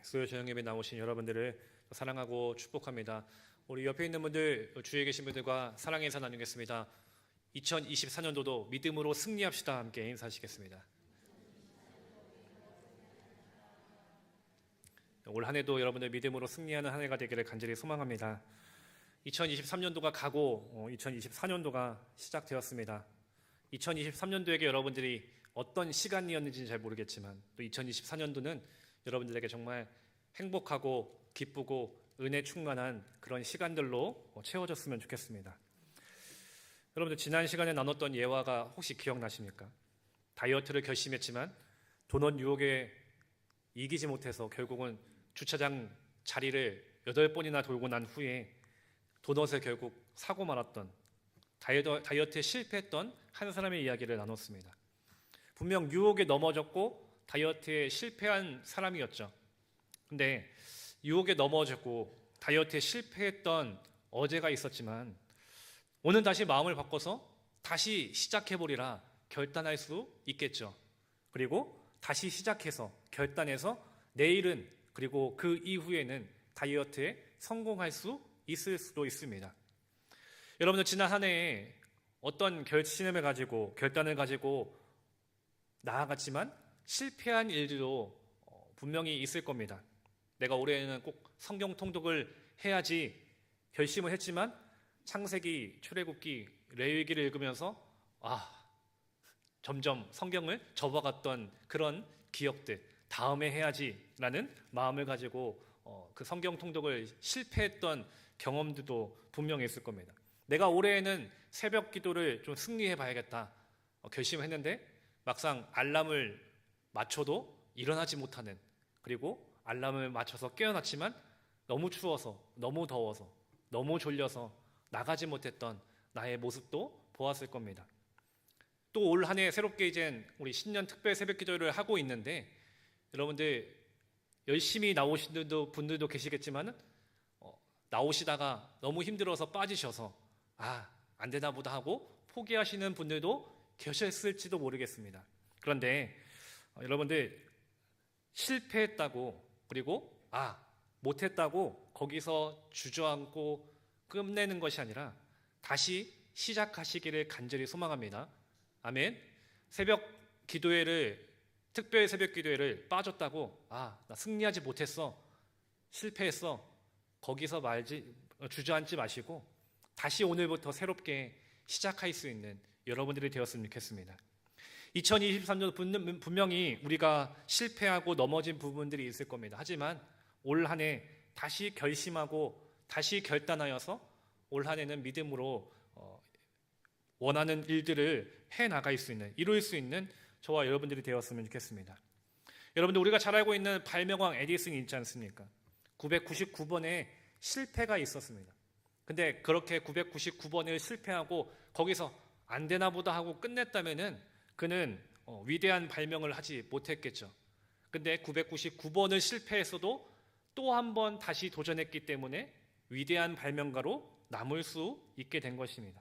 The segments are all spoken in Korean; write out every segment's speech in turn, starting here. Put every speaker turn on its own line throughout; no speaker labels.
수요 저녁 예배 나오신 여러분들을 사랑하고 축복합니다. 우리 옆에 있는 분들, 주위에 계신 분들과 사랑의 인사 나누겠습니다. 2024년도도 믿음으로 승리합시다. 함께 인사하시겠습니다. 올 한 해도 여러분들 믿음으로 승리하는 한 해가 되기를 간절히 소망합니다. 2023년도가 가고 2024년도가 시작되었습니다. 2023년도에게 여러분들이 어떤 시간이었는지는 잘 모르겠지만 또 2024년도는 여러분들에게 정말 행복하고 기쁘고 은혜 충만한 그런 시간들로 채워졌으면 좋겠습니다. 여러분들 지난 시간에 나눴던 예화가 혹시 기억나십니까? 다이어트를 결심했지만 도넛 유혹에 이기지 못해서 결국은 주차장 자리를 8번이나 돌고 난 후에 도넛에 결국 사고 말았던 다이어트에 실패했던 한 사람의 이야기를 나눴습니다. 분명 유혹에 넘어졌고 다이어트에 실패한 사람이었죠. 근데 유혹에 넘어졌고 다이어트에 실패했던 어제가 있었지만 오늘 다시 마음을 바꿔서 다시 시작해보리라 결단할 수 있겠죠. 그리고 다시 시작해서 결단해서 내일은 그리고 그 이후에는 다이어트에 성공할 수 있을 수도 있습니다. 여러분들 지난 한 해에 어떤 결심을 가지고 결단을 가지고 나아갔지만 실패한 일들도 분명히 있을 겁니다. 내가 올해는 꼭 성경 통독을 해야지 결심을 했지만 창세기, 출애굽기, 레위기를 읽으면서 점점 성경을 접어갔던 그런 기억들, 다음에 해야지라는 마음을 가지고 그 성경 통독을 실패했던 경험들도 분명히 있을 겁니다. 내가 올해에는 새벽 기도를 좀 승리해 봐야겠다 결심했는데 막상 알람을 맞춰도 일어나지 못하는, 그리고 알람을 맞춰서 깨어났지만 너무 추워서, 너무 더워서, 너무 졸려서 나가지 못했던 나의 모습도 보았을 겁니다. 또 올 한 해 새롭게 이제 우리 신년 특별 새벽 기도를 하고 있는데 여러분들 열심히 나오시는 분들도 계시겠지만 나오시다가 너무 힘들어서 빠지셔서 안 되나 보다 하고 포기하시는 분들도 계셨을지도 모르겠습니다. 그런데 여러분들 실패했다고 그리고 못했다고 거기서 주저앉고 끝내는 것이 아니라 다시 시작하시기를 간절히 소망합니다. 아멘. 새벽 기도회를, 특별 새벽 기도회를 빠졌다고 나 승리하지 못했어, 실패했어, 거기서 주저앉지 마시고 다시 오늘부터 새롭게 시작할 수 있는 여러분들이 되었으면 좋겠습니다. 2023년 분명히 우리가 실패하고 넘어진 부분들이 있을 겁니다. 하지만 올 한 해 다시 결심하고 다시 결단하여서 올 한 해는 믿음으로 원하는 일들을 해나갈 수 있는, 이룰 수 있는 저와 여러분들이 되었으면 좋겠습니다. 여러분들 우리가 잘 알고 있는 발명왕 에디슨이 있지 않습니까? 999번의 실패가 있었습니다. 근데 그렇게 999번을 실패하고 거기서 안 되나 보다 하고 끝냈다면은 그는 위대한 발명을 하지 못했겠죠. 근데 999번을 실패했어도 또 한 번 다시 도전했기 때문에 위대한 발명가로 남을 수 있게 된 것입니다.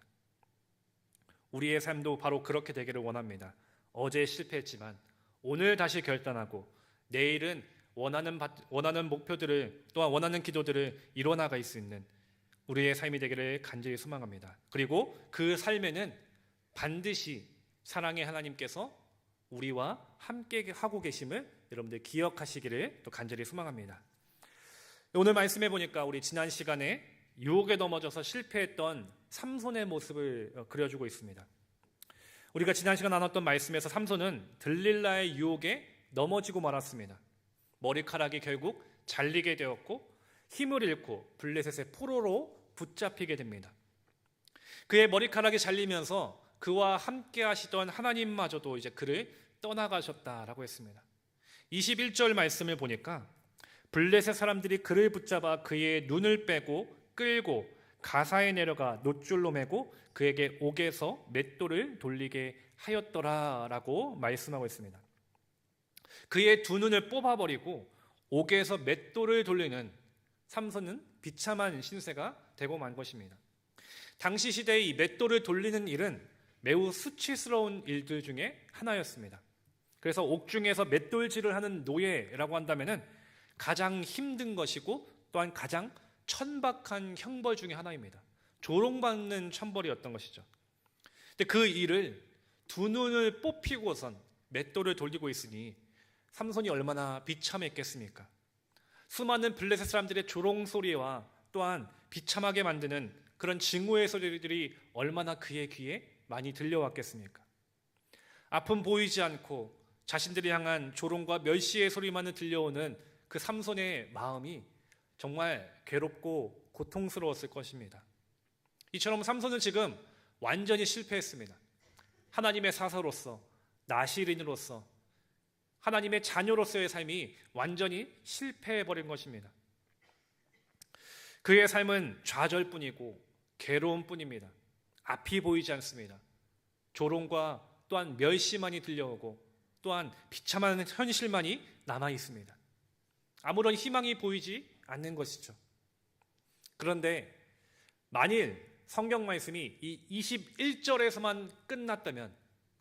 우리의 삶도 바로 그렇게 되기를 원합니다. 어제 실패했지만 오늘 다시 결단하고 내일은 원하는 목표들을, 또한 원하는 기도들을 이뤄나갈 수 있는 우리의 삶이 되기를 간절히 소망합니다. 그리고 그 삶에는 반드시 사랑의 하나님께서 우리와 함께 하고 계심을 여러분들 기억하시기를 또 간절히 소망합니다. 오늘 말씀해 보니까 우리 지난 시간에 유혹에 넘어져서 실패했던 삼손의 모습을 그려주고 있습니다. 우리가 지난 시간 나눴던 말씀에서 삼손은 들릴라의 유혹에 넘어지고 말았습니다. 머리카락이 결국 잘리게 되었고 힘을 잃고 블레셋의 포로로 붙잡히게 됩니다. 그의 머리카락이 잘리면서 그와 함께 하시던 하나님마저도 이제 그를 떠나가셨다라고 했습니다. 21절 말씀을 보니까 블레셋 사람들이 그를 붙잡아 그의 눈을 빼고 끌고 가사에 내려가 놋줄로 매고 그에게 옥에서 맷돌을 돌리게 하였더라라고 말씀하고 있습니다. 그의 두 눈을 뽑아버리고 옥에서 맷돌을 돌리는 삼손은 비참한 신세가 되고 만 것입니다. 당시 시대에 이 맷돌을 돌리는 일은 매우 수치스러운 일들 중에 하나였습니다. 그래서 옥중에서 맷돌질을 하는 노예라고 한다면은 가장 힘든 것이고 또한 가장 천박한 형벌 중에 하나입니다. 조롱받는 천벌이었던 것이죠. 근데 그 일을 두 눈을 뽑히고선 맷돌을 돌리고 있으니 삼손이 얼마나 비참했겠습니까? 수많은 블레셋 사람들의 조롱 소리와 또한 비참하게 만드는 그런 증오의 소리들이 얼마나 그의 귀에 많이 들려왔겠습니까? 아픔 보이지 않고 자신들이 향한 조롱과 멸시의 소리만은 들려오는 그 삼손의 마음이 정말 괴롭고 고통스러웠을 것입니다. 이처럼 삼손은 지금 완전히 실패했습니다. 하나님의 사서로서, 나시린으로서, 하나님의 자녀로서의 삶이 완전히 실패해버린 것입니다. 그의 삶은 좌절뿐이고 괴로움뿐입니다. 앞이 보이지 않습니다. 조롱과 또한 멸시만이 들려오고 또한 비참한 현실만이 남아 있습니다. 아무런 희망이 보이지 않는 것이죠. 그런데 만일 성경 말씀이 이 21절에서만 끝났다면,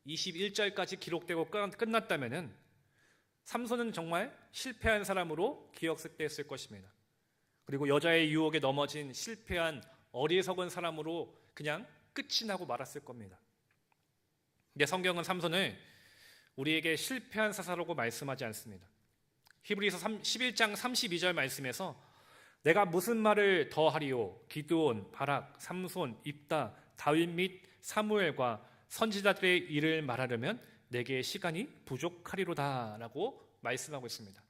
21절까지 기록되고 끝났다면 삼손은 정말 실패한 사람으로 기억됐을 것입니다. 그리고 여자의 유혹에 넘어진 실패한 어리석은 사람으로 그냥 끝이 나고 말았을 겁니다. 근데 성경은 삼손을 우리에게 실패한 사사라고 말씀하지 않습니다. 히브리서 11장 32절 말씀에서 내가 무슨 말을 더하리요? 기드온, 바락, 삼손, 입다, 다윗 및 사무엘과 선지자들의 일을 말하려면 내게 시간이 부족하리로다 라고 말씀하고 있습니다.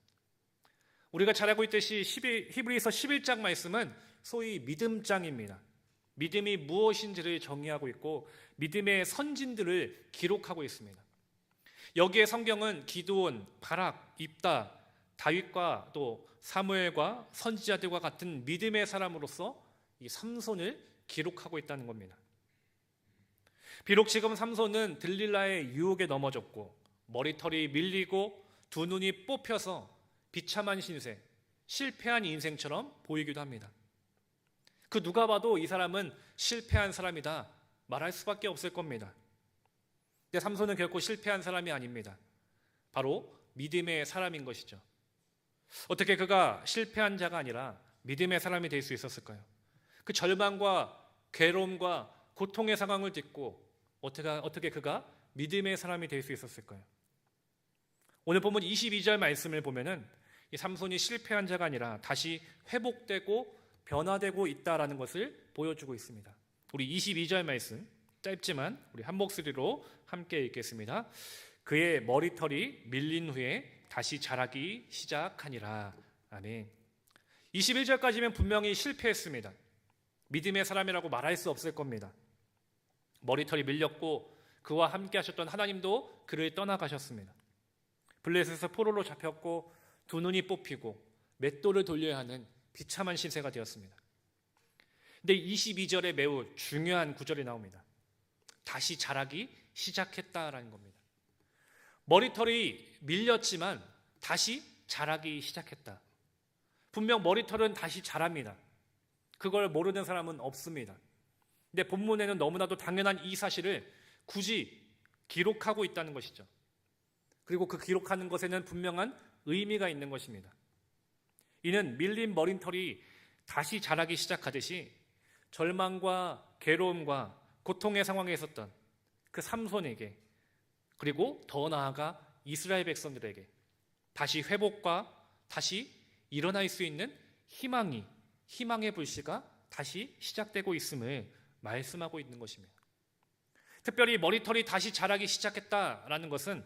우리가 잘 알고 있듯이 히브리서 11장 말씀은 소위 믿음장입니다. 믿음이 무엇인지를 정의하고 있고 믿음의 선진들을 기록하고 있습니다. 여기에 성경은 기드온, 바락, 입다, 다윗과 또 사무엘과 선지자들과 같은 믿음의 사람으로서 이 삼손을 기록하고 있다는 겁니다. 비록 지금 삼손은 들릴라의 유혹에 넘어졌고 머리털이 밀리고 두 눈이 뽑혀서 비참한 신세, 실패한 인생처럼 보이기도 합니다. 그 누가 봐도 이 사람은 실패한 사람이다 말할 수밖에 없을 겁니다. 근데 삼손은 결코 실패한 사람이 아닙니다. 바로 믿음의 사람인 것이죠. 어떻게 그가 실패한 자가 아니라 믿음의 사람이 될 수 있었을까요? 그 절망과 괴로움과 고통의 상황을 딛고 어떻게 그가 믿음의 사람이 될 수 있었을까요? 오늘 본문 22절 말씀을 보면은 이 삼손이 실패한 자가 아니라 다시 회복되고 변화되고 있다라는 것을 보여주고 있습니다. 우리 22절 말씀 짧지만 우리 한 목소리로 함께 읽겠습니다. 그의 머리털이 밀린 후에 다시 자라기 시작하니라. 아멘. 21절까지면 분명히 실패했습니다. 믿음의 사람이라고 말할 수 없을 겁니다. 머리털이 밀렸고 그와 함께 하셨던 하나님도 그를 떠나가셨습니다. 블레셋에서 포로로 잡혔고 두 눈이 뽑히고 맷돌을 돌려야 하는 비참한 신세가 되었습니다. 근데 22절에 매우 중요한 구절이 나옵니다. 다시 자라기 시작했다라는 겁니다. 머리털이 밀렸지만 다시 자라기 시작했다. 분명 머리털은 다시 자랍니다. 그걸 모르는 사람은 없습니다. 근데 본문에는 너무나도 당연한 이 사실을 굳이 기록하고 있다는 것이죠. 그리고 그 기록하는 것에는 분명한 의미가 있는 것입니다. 이는 밀린 머리털이 다시 자라기 시작하듯이 절망과 괴로움과 고통의 상황에 있었던 그 삼손에게 그리고 더 나아가 이스라엘 백성들에게 다시 회복과 다시 일어날 수 있는 희망의 불씨가 다시 시작되고 있음을 말씀하고 있는 것입니다. 특별히 머리털이 다시 자라기 시작했다라는 것은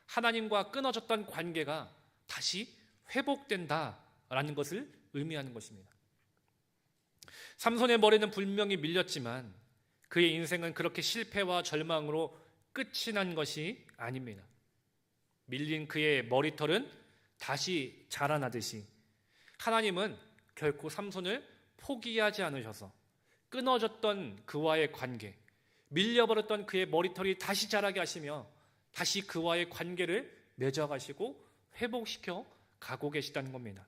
하나님과 끊어졌던 관계가 다시 회복된다라는 것을 의미하는 것입니다. 삼손의 머리는 분명히 밀렸지만 그의 인생은 그렇게 실패와 절망으로 끝이 난 것이 아닙니다. 밀린 그의 머리털은 다시 자라나듯이 하나님은 결코 삼손을 포기하지 않으셔서 끊어졌던 그와의 관계, 밀려버렸던 그의 머리털이 다시 자라게 하시며 다시 그와의 관계를 맺어가시고 회복시켜 가고 계시다는 겁니다.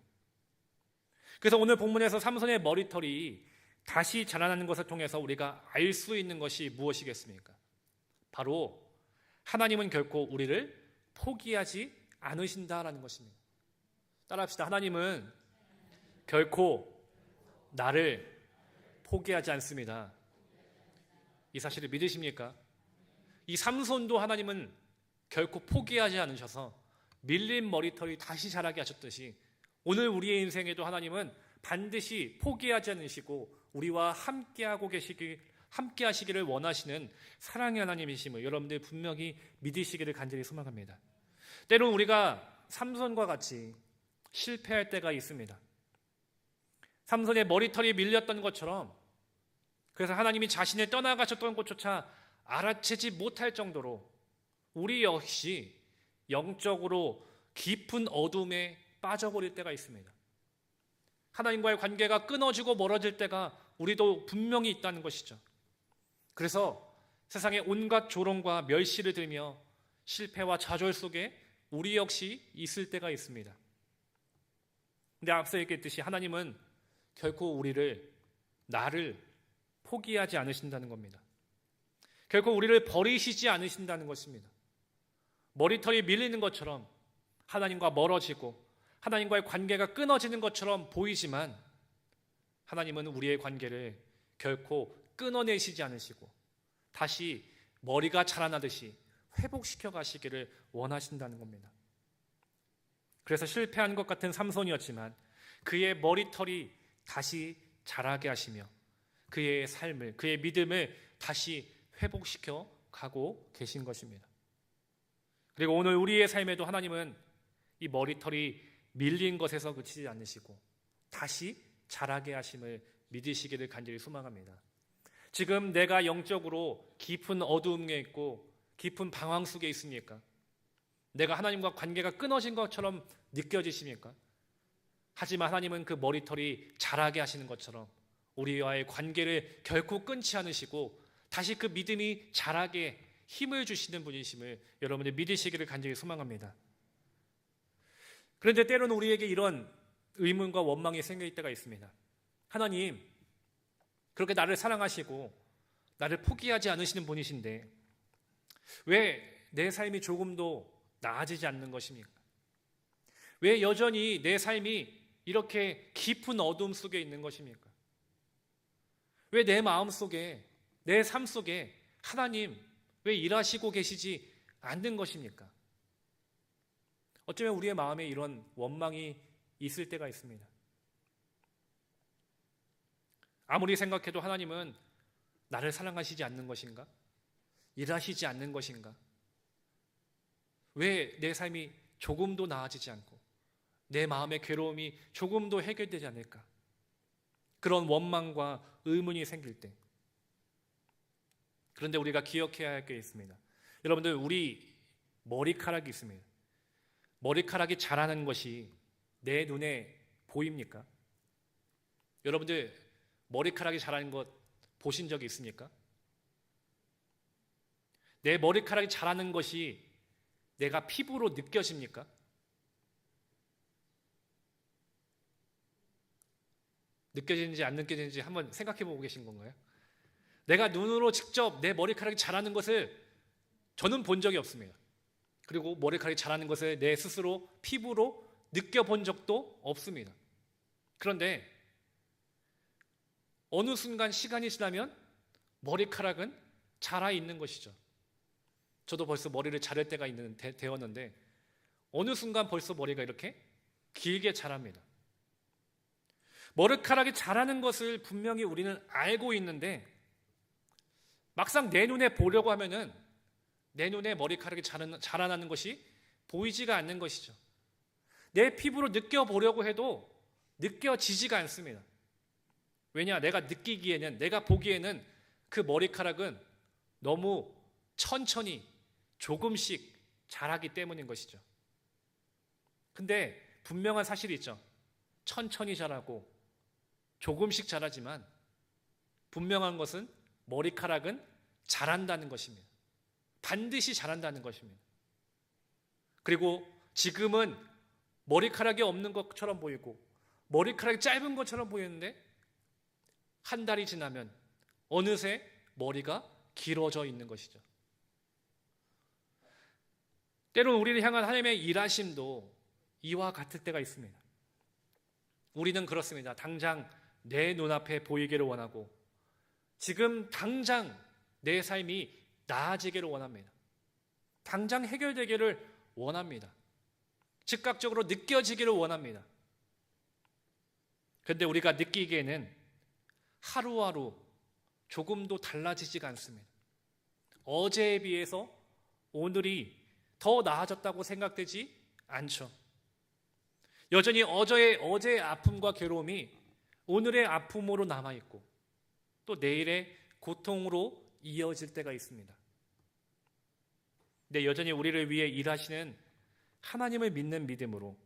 그래서 오늘 본문에서 삼손의 머리털이 다시 자라나는 것을 통해서 우리가 알 수 있는 것이 무엇이겠습니까? 바로 하나님은 결코 우리를 포기하지 않으신다라는 것입니다. 따라합시다. 하나님은 결코 나를 포기하지 않습니다. 이 사실을 믿으십니까? 이 삼손도 하나님은 결코 포기하지 않으셔서 밀린 머리털이 다시 자라게 하셨듯이 오늘 우리의 인생에도 하나님은 반드시 포기하지 않으시고 우리와 함께 하시기를 원하시는 사랑의 하나님이심을 여러분들 분명히 믿으시기를 간절히 소망합니다. 때론 우리가 삼손과 같이 실패할 때가 있습니다. 삼손의 머리털이 밀렸던 것처럼, 그래서 하나님이 자신을 떠나가셨던 것조차 알아채지 못할 정도로 우리 역시 영적으로 깊은 어둠에 빠져버릴 때가 있습니다. 하나님과의 관계가 끊어지고 멀어질 때가 우리도 분명히 있다는 것이죠. 그래서 세상의 온갖 조롱과 멸시를 들으며 실패와 좌절 속에 우리 역시 있을 때가 있습니다. 근데 앞서 얘기했듯이 하나님은 결코 나를 포기하지 않으신다는 겁니다. 결코 우리를 버리시지 않으신다는 것입니다. 머리털이 밀리는 것처럼 하나님과 멀어지고 하나님과의 관계가 끊어지는 것처럼 보이지만 하나님은 우리의 관계를 결코 끊어내시지 않으시고 다시 머리가 자라나듯이 회복시켜 가시기를 원하신다는 겁니다. 그래서 실패한 것 같은 삼손이었지만 그의 머리털이 다시 자라게 하시며 그의 삶을, 그의 믿음을 다시 회복시켜 가고 계신 것입니다. 그리고 오늘 우리의 삶에도 하나님은 이 머리털이 밀린 것에서 그치지 않으시고 다시 자라게 하심을 믿으시기를 간절히 소망합니다. 지금 내가 영적으로 깊은 어두움에 있고 깊은 방황 속에 있습니까? 내가 하나님과 관계가 끊어진 것처럼 느껴지십니까? 하지만 하나님은 그 머리털이 자라게 하시는 것처럼 우리와의 관계를 결코 끊지 않으시고 다시 그 믿음이 자라게 힘을 주시는 분이심을 여러분들 믿으시기를 간절히 소망합니다. 그런데 때로는 우리에게 이런 의문과 원망이 생길 때가 있습니다. 하나님, 그렇게 나를 사랑하시고 나를 포기하지 않으시는 분이신데 왜 내 삶이 조금도 나아지지 않는 것입니까? 왜 여전히 내 삶이 이렇게 깊은 어둠 속에 있는 것입니까? 왜 내 마음 속에, 내 삶 속에 하나님 왜 일하시고 계시지 않는 것입니까? 어쩌면 우리의 마음에 이런 원망이 있을 때가 있습니다. 아무리 생각해도 하나님은 나를 사랑하시지 않는 것인가? 일하시지 않는 것인가? 왜 내 삶이 조금도 나아지지 않고 내 마음의 괴로움이 조금도 해결되지 않을까? 그런 원망과 의문이 생길 때, 그런데 우리가 기억해야 할 게 있습니다. 여러분들, 우리 머리카락이 있습니다. 머리카락이 자라는 것이 내 눈에 보입니까? 여러분들 머리카락이 자라는 것 보신 적이 있습니까? 내 머리카락이 자라는 것이 내가 피부로 느껴집니까? 느껴지는지 안 느껴지는지 한번 생각해 보고 계신 건가요? 내가 눈으로 직접 내 머리카락이 자라는 것을 저는 본 적이 없습니다. 그리고 머리카락이 자라는 것을 내 스스로 피부로 느껴본 적도 없습니다. 그런데 어느 순간 시간이 지나면 머리카락은 자라 있는 것이죠. 저도 벌써 머리를 자를 때가 되었는데 어느 순간 벌써 머리가 이렇게 길게 자랍니다. 머리카락이 자라는 것을 분명히 우리는 알고 있는데 막상 내 눈에 보려고 하면은 내 눈에 머리카락이 자라나는 것이 보이지가 않는 것이죠. 내 피부로 느껴보려고 해도 느껴지지가 않습니다. 왜냐? 내가 느끼기에는, 내가 보기에는 그 머리카락은 너무 천천히 조금씩 자라기 때문인 것이죠. 근데 분명한 사실이 있죠. 천천히 자라고 조금씩 자라지만 분명한 것은 머리카락은 자란다는 것입니다. 반드시 자란다는 것입니다. 그리고 지금은 머리카락이 없는 것처럼 보이고 머리카락이 짧은 것처럼 보이는데 한 달이 지나면 어느새 머리가 길어져 있는 것이죠. 때로는 우리를 향한 하나님의 일하심도 이와 같을 때가 있습니다. 우리는 그렇습니다. 당장 내 눈앞에 보이기를 원하고 지금 당장 내 삶이 나아지기를 원합니다. 당장 해결되기를 원합니다. 즉각적으로 느껴지기를 원합니다. 그런데 우리가 느끼기에는 하루하루 조금도 달라지지가 않습니다. 어제에 비해서 오늘이 더 나아졌다고 생각되지 않죠. 여전히 어제의 아픔과 괴로움이 오늘의 아픔으로 남아있고 또 내일의 고통으로 이어질 때가 있습니다. 근데 여전히 우리를 위해 일하시는 하나님을 믿는 믿음으로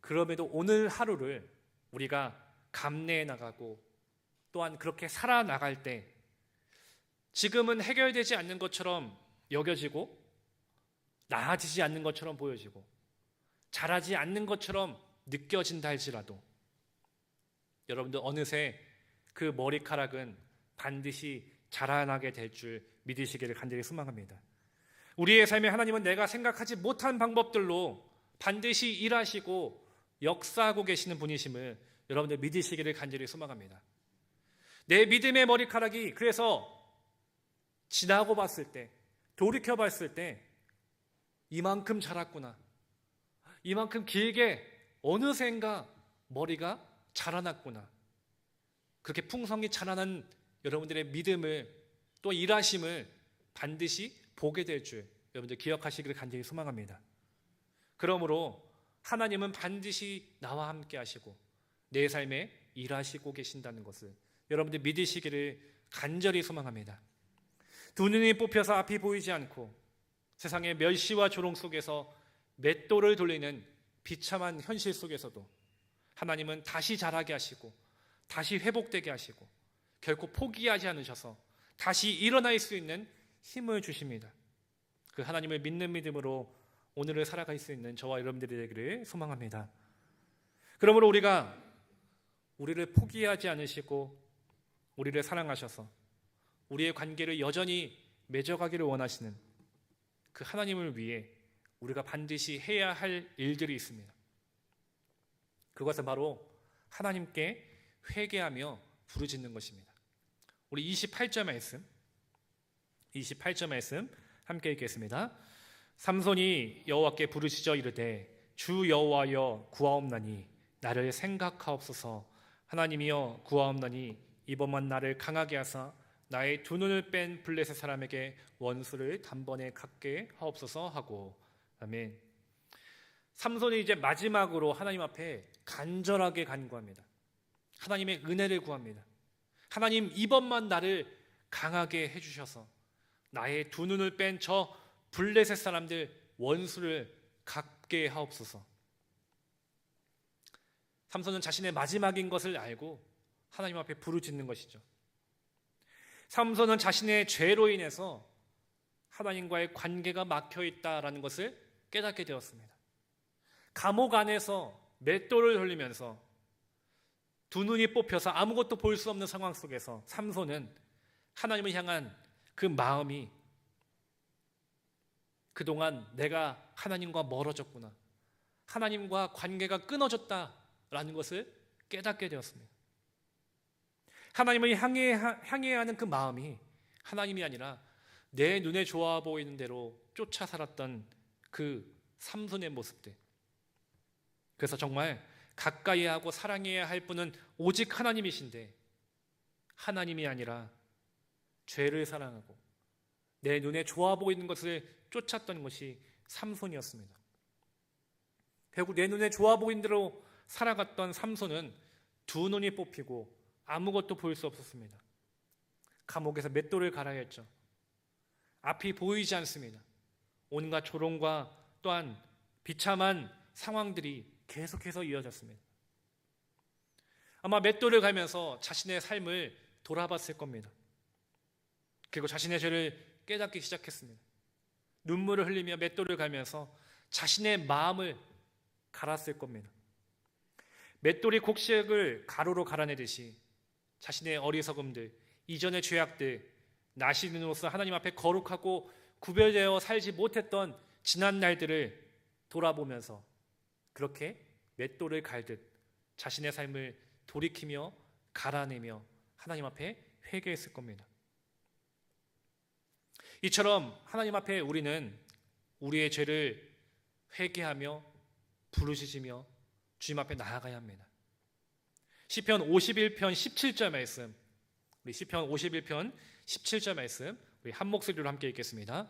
그럼에도 오늘 하루를 우리가 감내해 나가고 또한 그렇게 살아나갈 때 지금은 해결되지 않는 것처럼 여겨지고 나아지지 않는 것처럼 보여지고 잘하지 않는 것처럼 느껴진다 할지라도 여러분들 어느새 그 머리카락은 반드시 자라나게 될 줄 믿으시기를 간절히 소망합니다. 우리의 삶에 하나님은 내가 생각하지 못한 방법들로 반드시 일하시고 역사하고 계시는 분이심을 여러분들 믿으시기를 간절히 소망합니다. 내 믿음의 머리카락이 그래서 지나고 봤을 때, 돌이켜 봤을 때 이만큼 자랐구나, 이만큼 길게 어느샌가 머리가 자라났구나, 그렇게 풍성히 자라난 여러분들의 믿음을 또 일하심을 반드시 보게 될 줄 여러분들 기억하시기를 간절히 소망합니다. 그러므로 하나님은 반드시 나와 함께 하시고 내 삶에 일하시고 계신다는 것을 여러분들 믿으시기를 간절히 소망합니다. 두 눈이 뽑혀서 앞이 보이지 않고 세상의 멸시와 조롱 속에서 맷돌을 돌리는 비참한 현실 속에서도 하나님은 다시 자라게 하시고 다시 회복되게 하시고 결코 포기하지 않으셔서 다시 일어날 수 있는 힘을 주십니다. 그 하나님을 믿는 믿음으로 오늘을 살아갈 수 있는 저와 여러분들이 되기를 소망합니다. 그러므로 우리가 우리를 포기하지 않으시고 우리를 사랑하셔서 우리의 관계를 여전히 맺어가기를 원하시는 그 하나님을 위해 우리가 반드시 해야 할 일들이 있습니다. 그것은 바로 하나님께 회개하며 부르짖는 것입니다. 우리 28절 말씀 함께 읽겠습니다. 삼손이 여호와께 부르짖어 이르되 주 여호와여 구하옵나니 나를 생각하옵소서. 하나님이여 구하옵나니 이번만 나를 강하게 하사 나의 두 눈을 뺀 블레셋 사람에게 원수를 단번에 갚게 하옵소서 하고. 아멘. 삼손이 이제 마지막으로 하나님 앞에 간절하게 간구합니다. 하나님의 은혜를 구합니다. 하나님 이번만 나를 강하게 해주셔서 나의 두 눈을 뺀 저 블레셋 사람들 원수를 갚게 하옵소서. 삼손은 자신의 마지막인 것을 알고 하나님 앞에 부르짖는 것이죠. 삼손은 자신의 죄로 인해서 하나님과의 관계가 막혀있다라는 것을 깨닫게 되었습니다. 감옥 안에서 맷돌을 돌리면서 두 눈이 뽑혀서 아무것도 볼 수 없는 상황 속에서 삼손은 하나님을 향한 그 마음이 그동안 내가 하나님과 멀어졌구나, 하나님과 관계가 끊어졌다라는 것을 깨닫게 되었습니다. 하나님을 향해야 하는 그 마음이 하나님이 아니라 내 눈에 좋아 보이는 대로 쫓아 살았던 그 삼손의 모습들. 그래서 정말 가까이 하고 사랑해야 할 분은 오직 하나님이신데 하나님이 아니라 죄를 사랑하고 내 눈에 좋아 보이는 것을 쫓았던 것이 삼손이었습니다. 결국 내 눈에 좋아 보이는 대로 살아갔던 삼손은 두 눈이 뽑히고 아무것도 볼 수 없었습니다. 감옥에서 맷돌을 갈아야 했죠. 앞이 보이지 않습니다. 온갖 조롱과 또한 비참한 상황들이 계속해서 이어졌습니다. 아마 맷돌을 갈면서 자신의 삶을 돌아봤을 겁니다. 그리고 자신의 죄를 깨닫기 시작했습니다. 눈물을 흘리며 맷돌을 갈면서 자신의 마음을 갈았을 겁니다. 맷돌이 곡식을 가루로 갈아내듯이 자신의 어리석음들, 이전의 죄악들, 나시는으로서 하나님 앞에 거룩하고 구별되어 살지 못했던 지난 날들을 돌아보면서 그렇게 맷돌을 갈듯 자신의 삶을 돌이키며 갈아내며 하나님 앞에 회개했을 겁니다. 이처럼 하나님 앞에 우리는 우리의 죄를 회개하며 부르짖으며 주님 앞에 나아가야 합니다. 시편 51편 17절 말씀, 우리 시편 51편 17절 말씀 우리 한 목소리로 함께 읽겠습니다.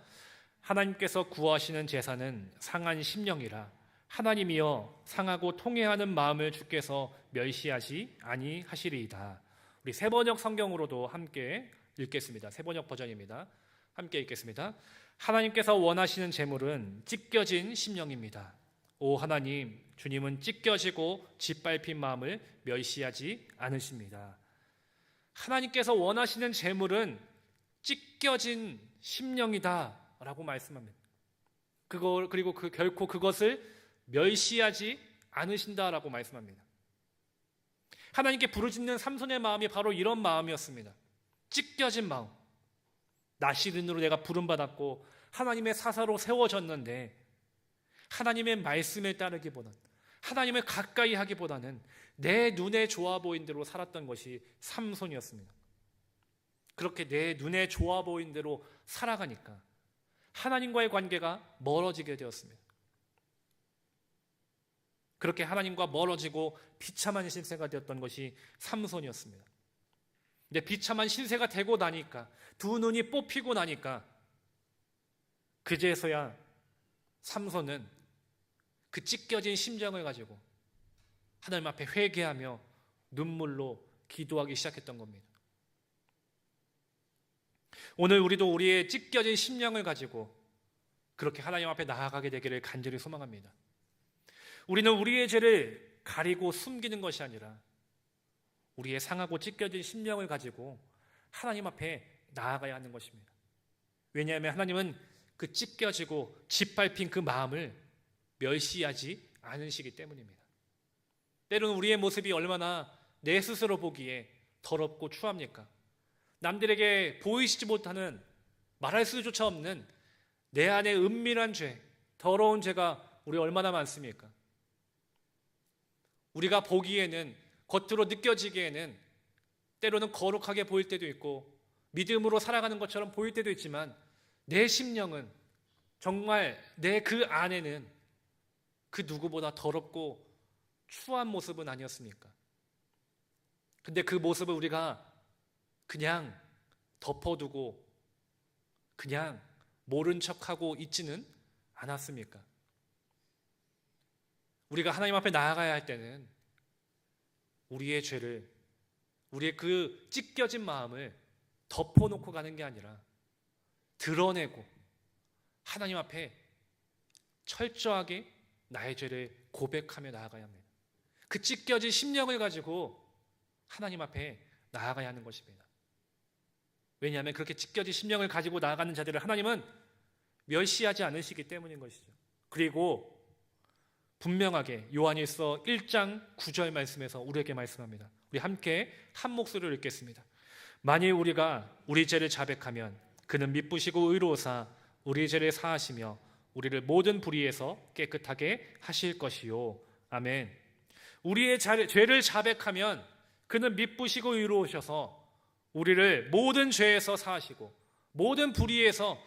하나님께서 구하시는 제사는 상한 심령이라. 하나님이여 상하고 통회하는 마음을 주께서 멸시하지 아니하시리이다. 우리 새번역 성경으로도 함께 읽겠습니다. 새번역 버전입니다. 함께 읽겠습니다. 하나님께서 원하시는 제물은 찢겨진 심령입니다. 오 하나님, 주님은 찢겨지고 짓밟힌 마음을 멸시하지 않으십니다. 하나님께서 원하시는 제물은 찢겨진 심령이다 라고 말씀합니다. 그리고 결코 그것을 멸시하지 않으신다라고 말씀합니다. 하나님께 부르짖는 삼손의 마음이 바로 이런 마음이었습니다. 찢겨진 마음. 나시린으로 내가 부름받았고 하나님의 사사로 세워졌는데 하나님의 말씀에 따르기보다는, 하나님을 가까이 하기보다는 내 눈에 좋아 보인 대로 살았던 것이 삼손이었습니다. 그렇게 내 눈에 좋아 보인 대로 살아가니까 하나님과의 관계가 멀어지게 되었습니다. 그렇게 하나님과 멀어지고 비참한 신세가 되었던 것이 삼손이었습니다. 근데 비참한 신세가 되고 나니까, 두 눈이 뽑히고 나니까 그제서야 삼손은 그 찢겨진 심정을 가지고 하나님 앞에 회개하며 눈물로 기도하기 시작했던 겁니다. 오늘 우리도 우리의 찢겨진 심령을 가지고 그렇게 하나님 앞에 나아가게 되기를 간절히 소망합니다. 우리는 우리의 죄를 가리고 숨기는 것이 아니라 우리의 상하고 찢겨진 심령을 가지고 하나님 앞에 나아가야 하는 것입니다. 왜냐하면 하나님은 그 찢겨지고 짓밟힌 그 마음을 멸시하지 않으시기 때문입니다. 때로는 우리의 모습이 얼마나 내 스스로 보기에 더럽고 추합니까? 남들에게 보이시지 못하는, 말할 수조차 없는 내 안에 은밀한 죄, 더러운 죄가 우리 얼마나 많습니까? 우리가 보기에는, 겉으로 느껴지기에는 때로는 거룩하게 보일 때도 있고 믿음으로 살아가는 것처럼 보일 때도 있지만 내 심령은 정말 내 그 안에는 그 누구보다 더럽고 추한 모습은 아니었습니까? 근데 그 모습을 우리가 그냥 덮어두고 그냥 모른 척하고 있지는 않았습니까? 우리가 하나님 앞에 나아가야 할 때는 우리의 죄를, 우리의 그 찢겨진 마음을 덮어놓고 가는 게 아니라 드러내고 하나님 앞에 철저하게 나의 죄를 고백하며 나아가야 합니다. 그 찢겨진 심령을 가지고 하나님 앞에 나아가야 하는 것입니다. 왜냐하면 그렇게 찢겨진 심령을 가지고 나아가는 자들을 하나님은 멸시하지 않으시기 때문인 것이죠. 그리고 분명하게 요한일서 1장 9절 말씀에서 우리에게 말씀합니다. 우리 함께 한 목소리로 읽겠습니다. 만일 우리가 우리 죄를 자백하면 그는 미쁘시고 의로우사 우리 죄를 사하시며 우리를 모든 불의에서 깨끗하게 하실 것이요. 아멘. 우리의 죄를 자백하면 그는 미쁘시고 의로우셔서 우리를 모든 죄에서 사하시고 모든 불의에서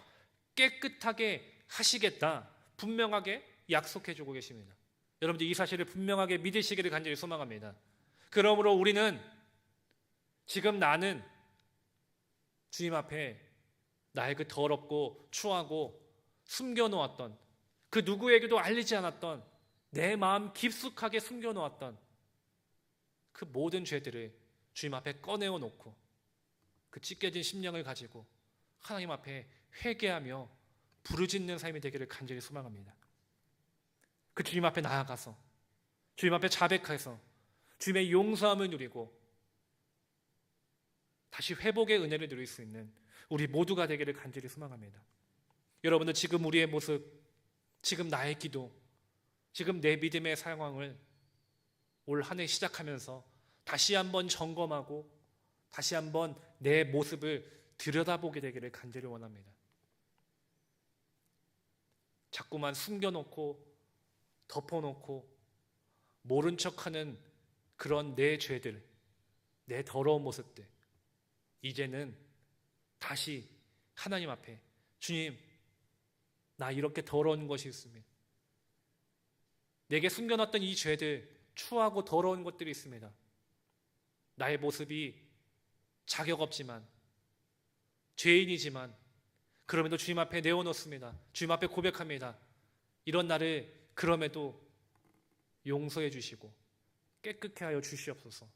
깨끗하게 하시겠다, 분명하게 약속해주고 계십니다. 여러분들 이 사실을 분명하게 믿으시기를 간절히 소망합니다. 그러므로 우리는 지금 나는 주님 앞에 나의 그 더럽고 추하고 숨겨놓았던, 그 누구에게도 알리지 않았던, 내 마음 깊숙하게 숨겨놓았던 그 모든 죄들을 주님 앞에 꺼내어 놓고 그 찢겨진 심령을 가지고 하나님 앞에 회개하며 부르짖는 삶이 되기를 간절히 소망합니다. 그 주님 앞에 나아가서 주님 앞에 자백해서 주님의 용서함을 누리고 다시 회복의 은혜를 누릴 수 있는 우리 모두가 되기를 간절히 소망합니다. 여러분들 지금 우리의 모습, 지금 나의 기도, 지금 내 믿음의 상황을 올 한 해 시작하면서 다시 한번 점검하고 다시 한번 내 모습을 들여다보게 되기를 간절히 원합니다. 자꾸만 숨겨놓고 덮어놓고 모른 척하는 그런 내 죄들, 내 더러운 모습들, 이제는 다시 하나님 앞에 주님, 나 이렇게 더러운 것이 있습니다. 내게 숨겨놨던 이 죄들, 추하고 더러운 것들이 있습니다. 나의 모습이 자격 없지만, 죄인이지만 그럼에도 주님 앞에 내어놓습니다. 주님 앞에 고백합니다. 이런 나를 그럼에도 용서해 주시고 깨끗게 하여 주시옵소서.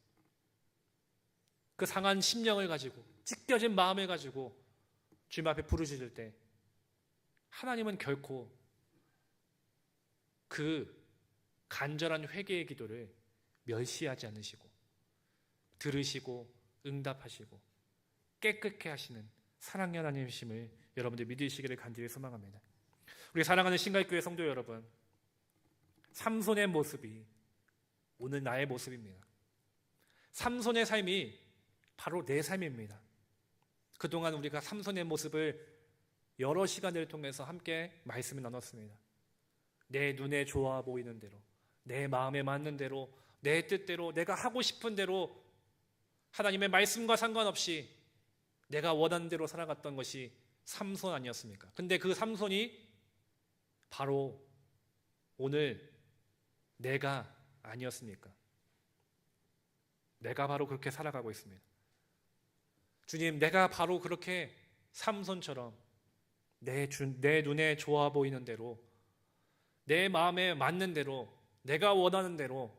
그 상한 심령을 가지고, 찢겨진 마음을 가지고 주님 앞에 부르짖을 때 하나님은 결코 그 간절한 회개의 기도를 멸시하지 않으시고 들으시고 응답하시고 깨끗게 하시는 사랑의 하나님이심을 여러분들 믿으시기를 간절히 소망합니다. 우리 사랑하는 신갈교회 성도 여러분, 삼손의 모습이 오늘 나의 모습입니다. 삼손의 삶이 바로 내 삶입니다. 그동안 우리가 삼손의 모습을 여러 시간을 통해서 함께 말씀을 나눴습니다. 내 눈에 좋아 보이는 대로, 내 마음에 맞는 대로, 내 뜻대로, 내가 하고 싶은 대로 하나님의 말씀과 상관없이 내가 원하는 대로 살아갔던 것이 삼손 아니었습니까? 근데 그 삼손이 바로 오늘 내가 아니었습니까? 내가 바로 그렇게 살아가고 있습니다. 주님, 내가 바로 그렇게 삼손처럼 내 눈에 좋아 보이는 대로, 내 마음에 맞는 대로, 내가 원하는 대로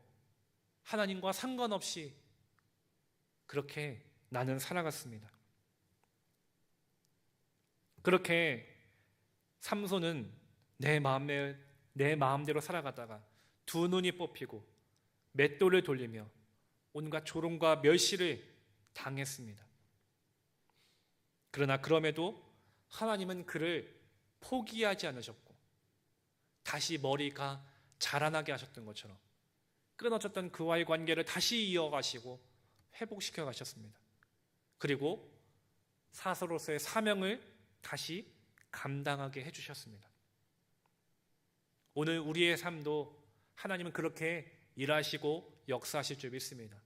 하나님과 상관없이 그렇게 나는 살아갔습니다. 그렇게 삼손은 내 마음대로 살아가다가 두 눈이 뽑히고 맷돌을 돌리며 온갖 조롱과 멸시를 당했습니다. 그러나 그럼에도 하나님은 그를 포기하지 않으셨고 다시 머리가 자라나게 하셨던 것처럼 끊어졌던 그와의 관계를 다시 이어가시고 회복시켜 가셨습니다. 그리고 사서로서의 사명을 다시 감당하게 해주셨습니다. 오늘 우리의 삶도 하나님은 그렇게 일하시고 역사하실 줄 믿습니다.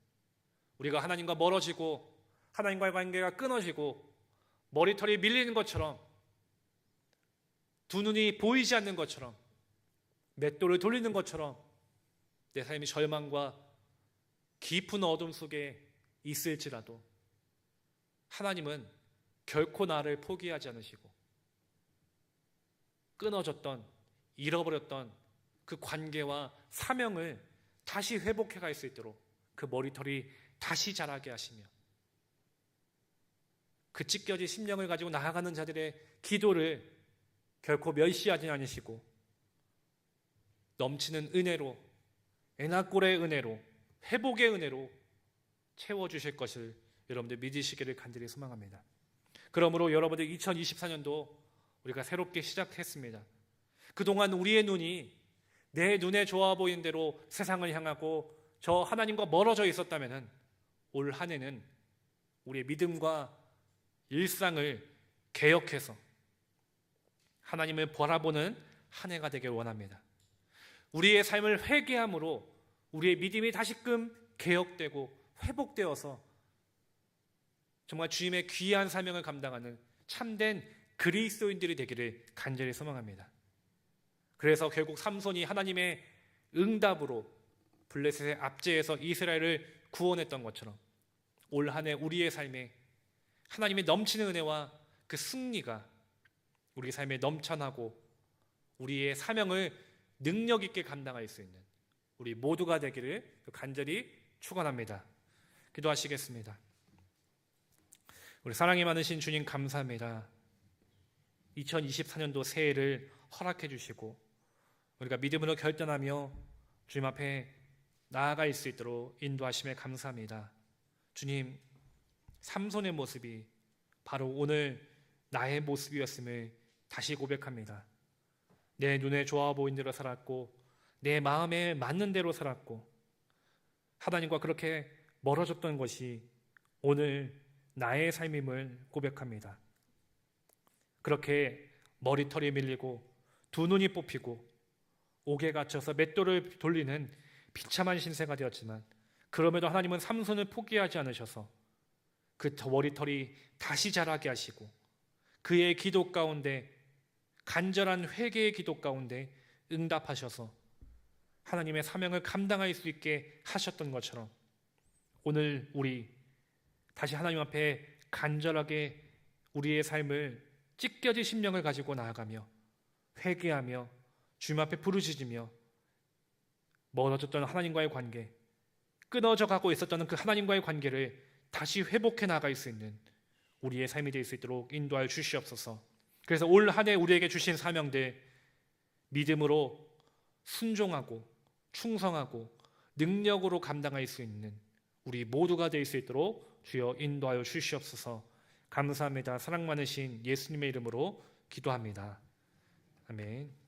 우리가 하나님과 멀어지고 하나님과의 관계가 끊어지고 머리털이 밀리는 것처럼, 두 눈이 보이지 않는 것처럼, 맷돌을 돌리는 것처럼 내 삶이 절망과 깊은 어둠 속에 있을지라도 하나님은 결코 나를 포기하지 않으시고 끊어졌던, 잃어버렸던 그 관계와 사명을 다시 회복해 갈 수 있도록 그 머리털이 다시 자라게 하시며 그 찢겨진 심령을 가지고 나아가는 자들의 기도를 결코 멸시하지 않으시고 넘치는 은혜로, 애나꼴의 은혜로, 회복의 은혜로 채워주실 것을 여러분들 믿으시기를 간절히 소망합니다. 그러므로 여러분들 2024년도 우리가 새롭게 시작했습니다. 그동안 우리의 눈이 내 눈에 좋아 보이는 대로 세상을 향하고 저 하나님과 멀어져 있었다면 올 한 해는 우리의 믿음과 일상을 개혁해서 하나님을 바라보는 한 해가 되길 원합니다. 우리의 삶을 회개함으로 우리의 믿음이 다시금 개혁되고 회복되어서 정말 주님의 귀한 사명을 감당하는 참된 그리스도인들이 되기를 간절히 소망합니다. 그래서 결국 삼손이 하나님의 응답으로 블레셋의 압제에서 이스라엘을 구원했던 것처럼 올 한 해 우리의 삶에 하나님의 넘치는 은혜와 그 승리가 우리 삶에 넘쳐나고 우리의 사명을 능력 있게 감당할 수 있는 우리 모두가 되기를 간절히 축원합니다. 기도하시겠습니다. 우리 사랑이 많으신 주님 감사합니다. 2024년도 새해를 허락해 주시고 우리가 믿음으로 결단하며 주님 앞에 나아갈 수 있도록 인도하심에 감사합니다. 주님, 삼손의 모습이 바로 오늘 나의 모습이었음을 다시 고백합니다. 내 눈에 좋아 보이는 대로 살았고 내 마음에 맞는 대로 살았고 하나님과 그렇게 멀어졌던 것이 오늘 나의 삶임을 고백합니다. 그렇게 머리털이 밀리고 두 눈이 뽑히고 옥에 갇혀서 맷돌을 돌리는 비참한 신세가 되었지만 그럼에도 하나님은 삼손을 포기하지 않으셔서 그 머리털이 다시 자라게 하시고 그의 기도 가운데, 간절한 회개의 기도 가운데 응답하셔서 하나님의 사명을 감당할 수 있게 하셨던 것처럼 오늘 우리 다시 하나님 앞에 간절하게 우리의 삶을 찢겨진 심령을 가지고 나아가며 회개하며 주님 앞에 부르짖으며 멀어졌던 하나님과의 관계, 끊어져 가고 있었던 그 하나님과의 관계를 다시 회복해 나갈 수 있는 우리의 삶이 될 수 있도록 인도하여 주시옵소서. 그래서 올 한 해 우리에게 주신 사명들 믿음으로 순종하고 충성하고 능력으로 감당할 수 있는 우리 모두가 될 수 있도록 주여 인도하여 주시옵소서. 감사합니다. 사랑 많으신 예수님의 이름으로 기도합니다. 아멘.